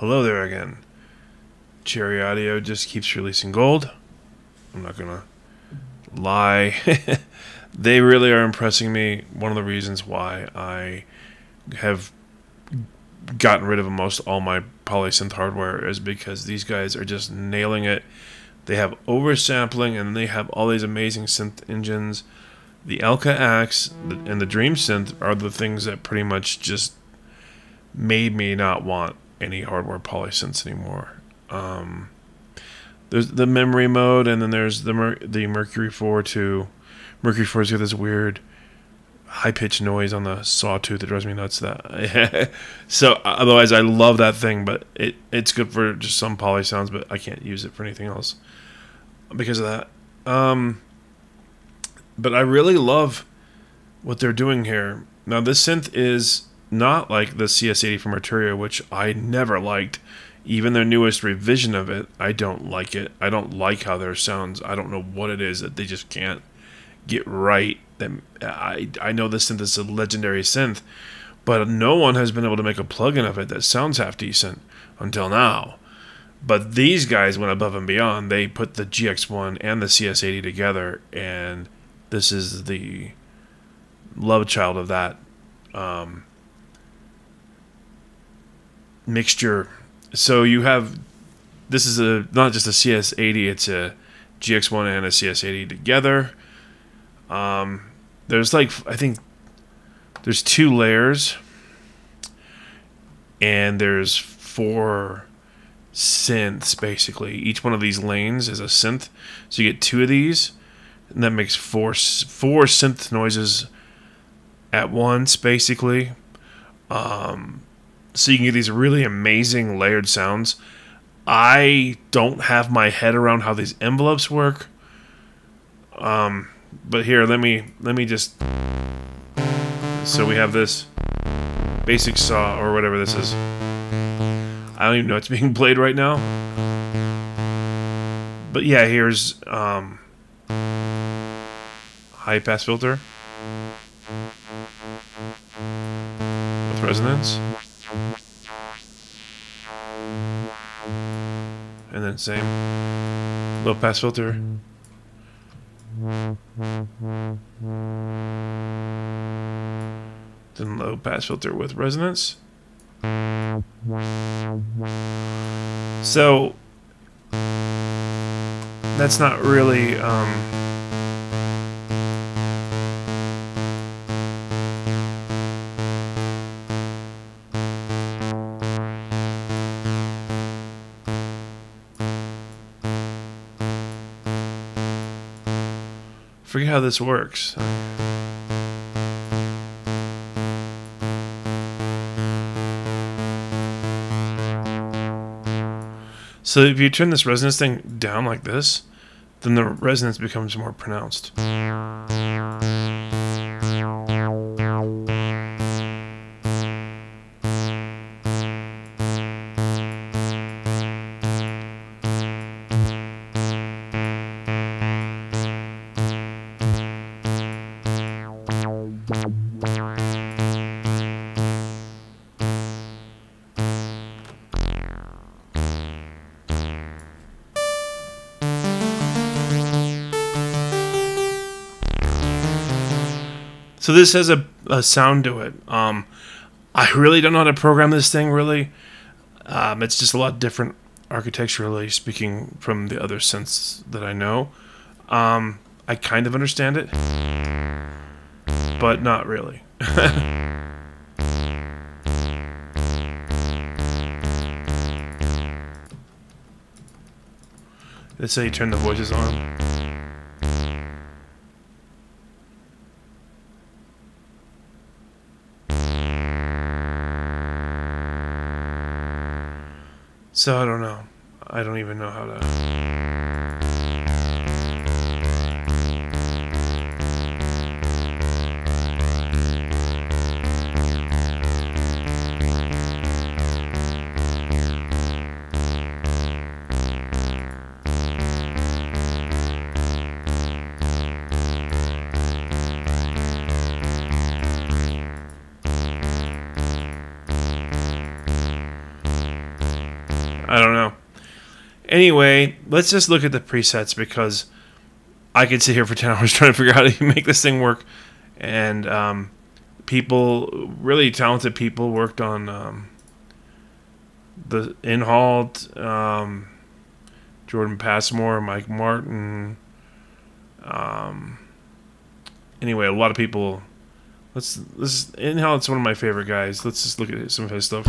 Hello there again. Cherry Audio just keeps releasing gold. I'm not gonna lie. They really are impressing me. One of the reasons why I have gotten rid of almost all my polysynth hardware is because these guys are just nailing it. They have oversampling and they have all these amazing synth engines. The Elka Axe and the Dream Synth are the things that pretty much just made me not want any hardware polysynths anymore. There's the memory mode, and then there's the Mercury 4 too. Mercury 4's got this weird high-pitched noise on the sawtooth that drives me nuts. So otherwise, I love that thing, but it's good for just some poly sounds, but I can't use it for anything else because of that. But I really love what they're doing here. Now, this synth is not like the CS80 from Arturia, which I never liked. Even their newest revision of it, I don't like it. I don't like how their sounds. I don't know what it is that they just can't get right. I know this synth is a legendary synth, but no one has been able to make a plugin of it that sounds half decent until now. But these guys went above and beyond. They put the GX1 and the CS80 together, and this is the love child of that mixture. So you have, this is not just a CS80, it's a GX1 and a CS80 together. There's I think there's 2 layers, and there's 4 synths basically. Each one of these lanes is a synth, so you get 2 of these, and that makes four synth noises at once basically. So you can get these really amazing layered sounds. I don't have my head around how these envelopes work. But here, let me just. So we have this basic saw or whatever this is. I don't even know it's being played right now. But yeah, here's high pass filter with resonance. And then same low pass filter. Then low pass filter with resonance. So that's not really forget how this works. So if you turn this resonance thing down like this, then the resonance becomes more pronounced. So this has a sound to it. I really don't know how to program this thing, really. It's just a lot different architecturally speaking from the other synths that I know. I kind of understand it, but not really. Let's say you turn the voices on. So I don't know. I don't even know how to. I don't know. Anyway, let's just look at the presets, because I could sit here for 10 hours trying to figure out how to make this thing work. And people, really talented people, worked on the Inhalt, Jordan Passmore, Mike Martin. Anyway, a lot of people. Inhalt's one of my favorite guys. Let's just look at some of his stuff.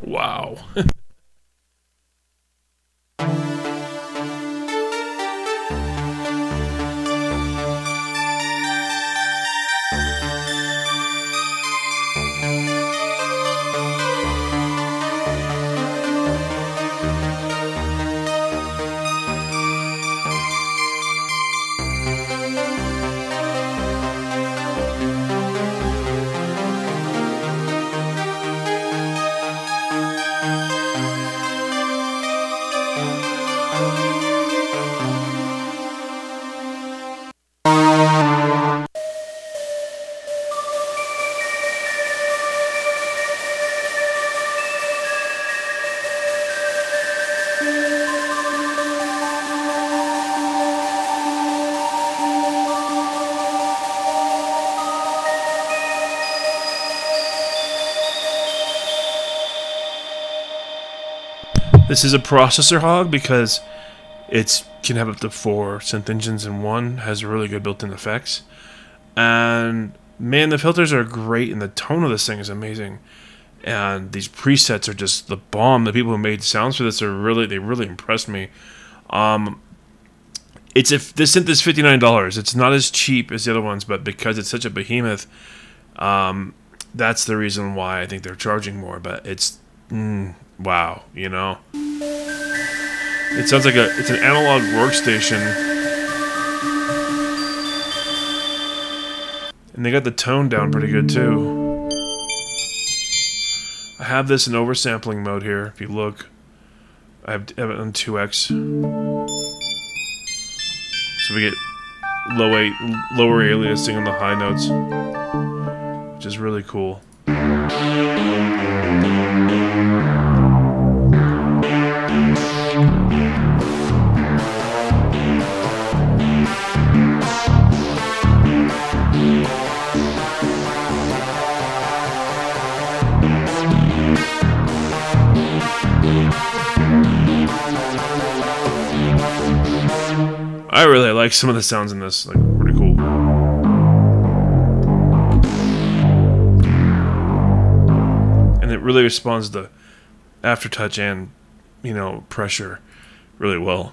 Wow. This is a processor hog because it can have up to 4 synth engines in one, has really good built-in effects. And man, the filters are great and the tone of this thing is amazing. And these presets are just the bomb. The people who made sounds for this they really impressed me. This synth is $59. It's not as cheap as the other ones, but because it's such a behemoth, that's the reason why I think they're charging more. But it's wow, you know. It sounds like it's an analog workstation. And they got the tone down pretty good too. I have this in oversampling mode here, if you look. I have it on 2x. So we get lower aliasing on the high notes, which is really cool. I really like some of the sounds in this, like, pretty cool. And it really responds to aftertouch and, you know, pressure really well.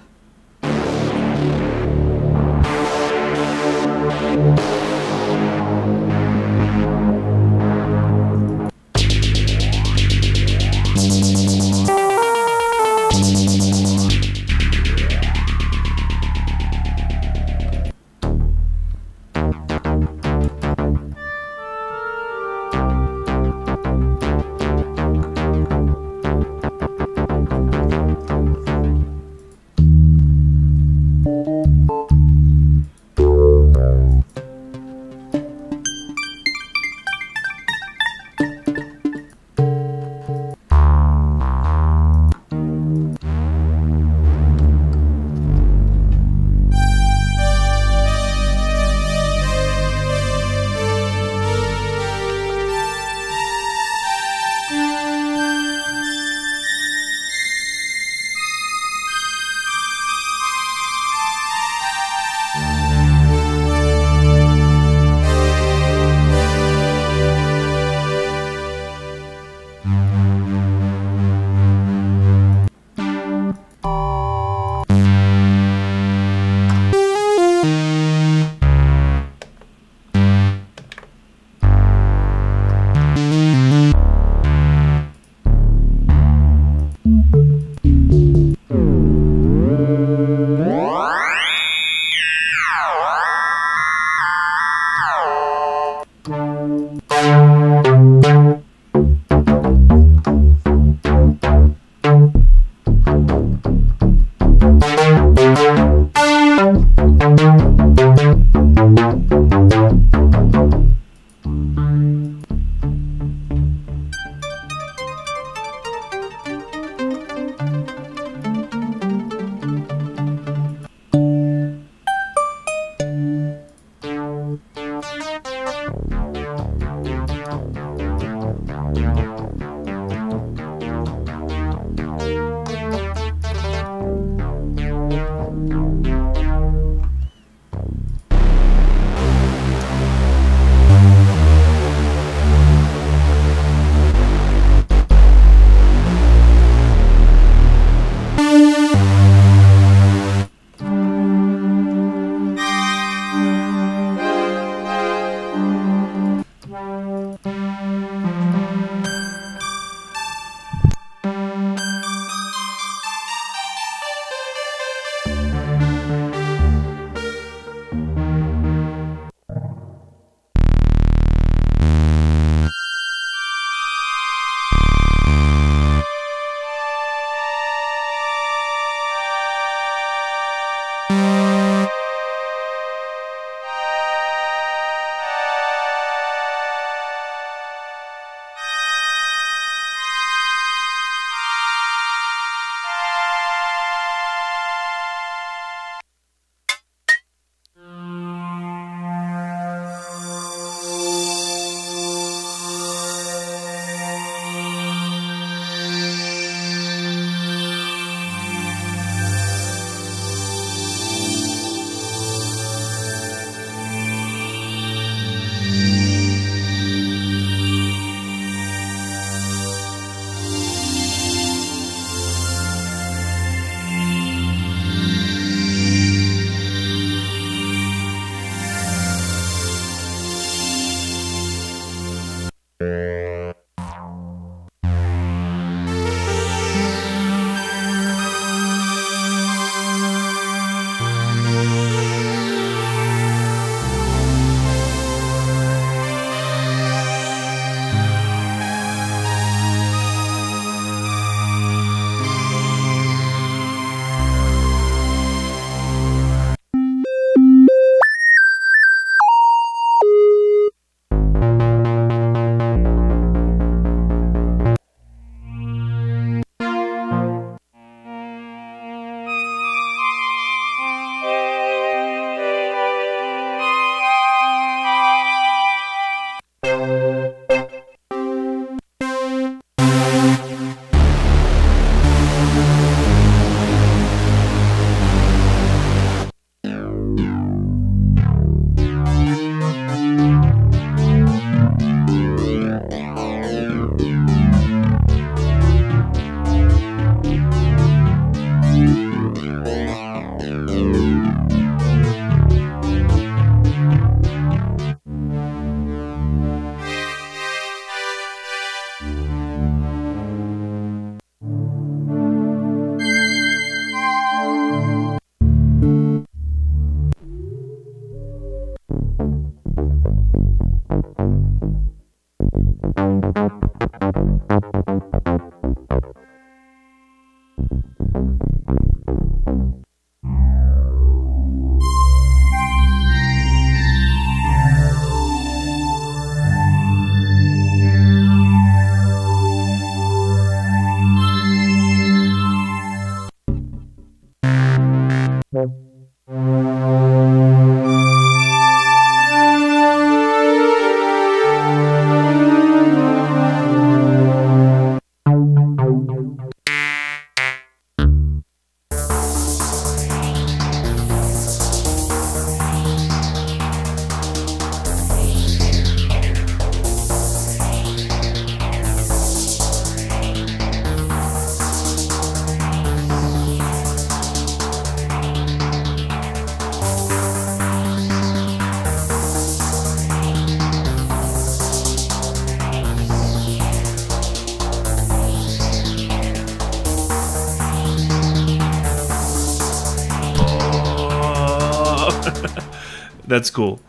That's cool.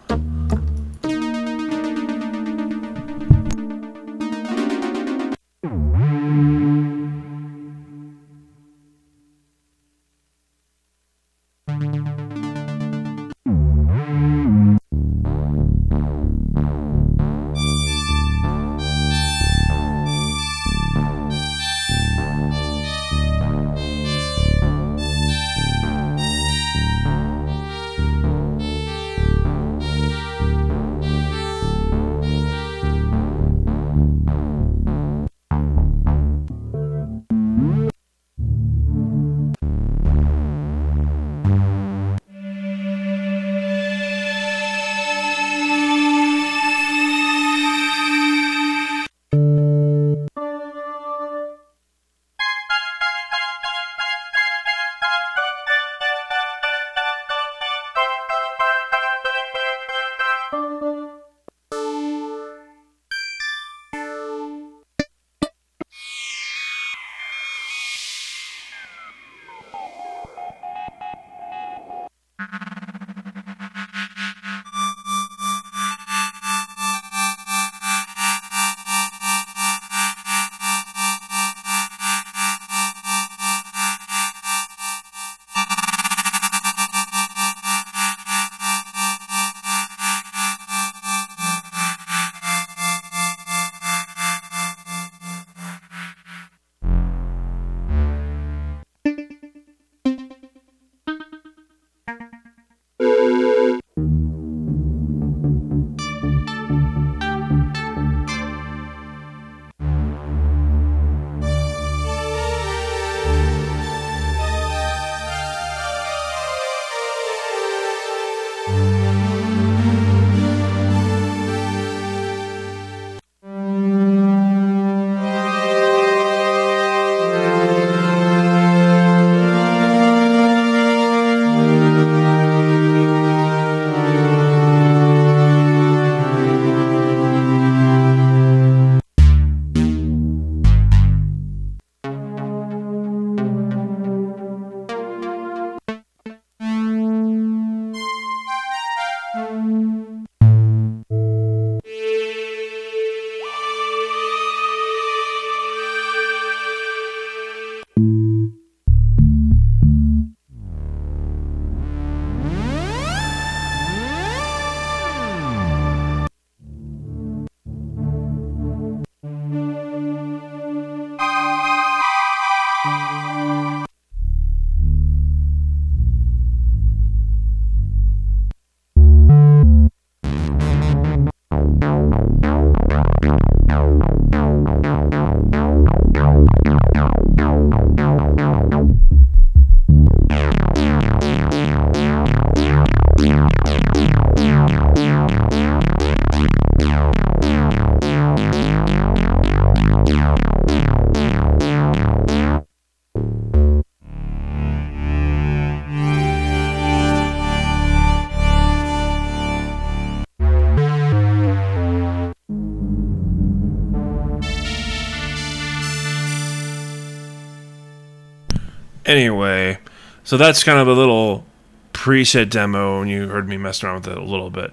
Anyway, so that's kind of a little preset demo, and you heard me mess around with it a little bit.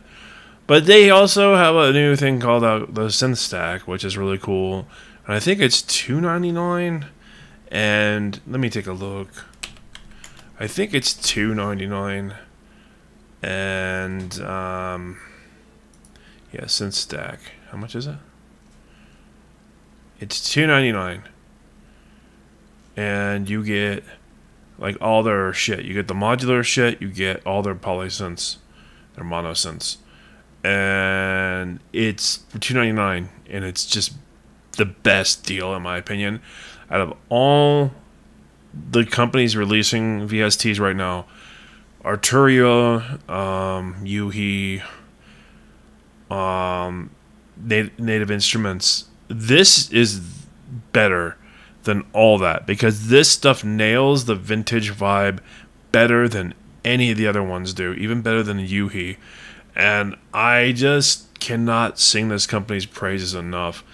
But they also have a new thing called the Synth Stack, which is really cool. And I think it's $2.99. And let me take a look. I think it's $2.99. And yeah, Synth Stack. How much is it? It's $2.99. And you get like all their shit. You get the modular shit. You get all their polysynths, their monosynths. And it's $2.99, and it's just the best deal in my opinion out of all the companies releasing VSTs right now. Arturia, Yuhi, Native Instruments. This is better than all that, because this stuff nails the vintage vibe better than any of the other ones do, even better than Yuhi. And I just cannot sing this company's praises enough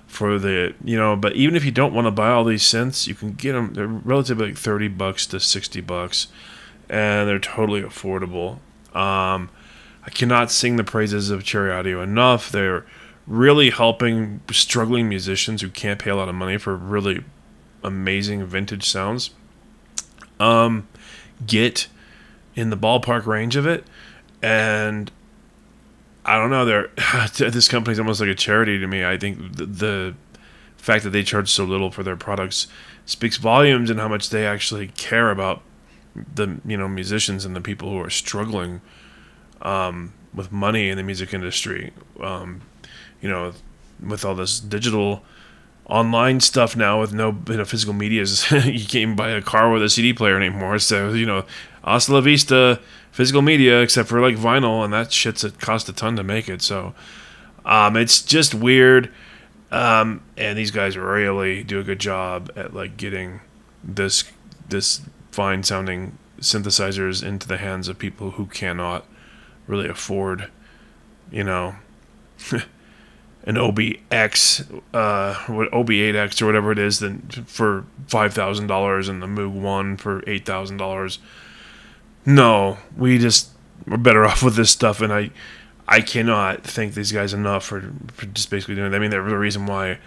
for the, but even if you don't want to buy all these synths, you can get them. They're relatively like $30 to $60, and they're totally affordable. I cannot sing the praises of Cherry Audio enough. They're really helping struggling musicians who can't pay a lot of money for really amazing vintage sounds. Get in the ballpark range of it, and I don't know. This company's almost like a charity to me. I think the fact that they charge so little for their products speaks volumes, and how much they actually care about the musicians and the people who are struggling with money in the music industry. With all this digital online stuff now, with no physical medias, you can't even buy a car with a CD player anymore. So hasta la vista physical media, except for like vinyl, and that shit's cost a ton to make it. So it's just weird, and these guys really do a good job at like getting this fine sounding synthesizers into the hands of people who cannot really afford an OBX, OB8X or whatever it is, then for $5,000 and the Moog 1 for $8,000. No, we're better off with this stuff, and I cannot thank these guys enough for just basically doing it. I mean, they're the reason why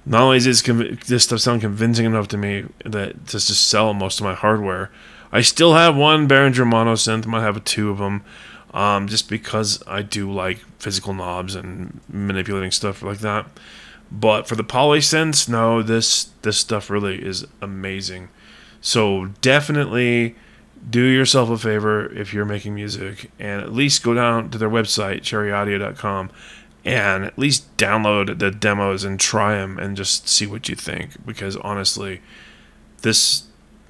not only is this stuff sound convincing enough to me that to just sell most of my hardware. I still have one Behringer monosynth, might have two of them. Just because I do like physical knobs and manipulating stuff like that. But for the polysynths, no, this stuff really is amazing. So definitely do yourself a favor if you're making music, and at least go down to their website, CherryAudio.com, and at least download the demos and try them and just see what you think. Because honestly,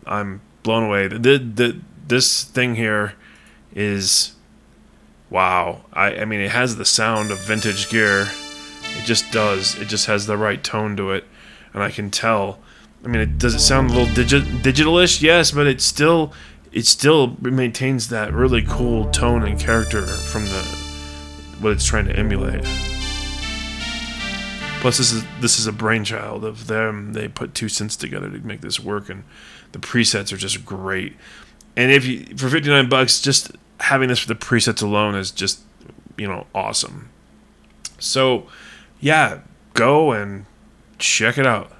I'm blown away. This thing here is... wow. I mean, it has the sound of vintage gear. It just does. It just has the right tone to it. And I can tell. I mean, does it sound a little digital-ish? Yes, but it still maintains that really cool tone and character from what it's trying to emulate. Plus, this is a brainchild of them. They put two synths together to make this work, and the presets are just great. And for $59, just having this for the presets alone is just, awesome. So, yeah, go and check it out.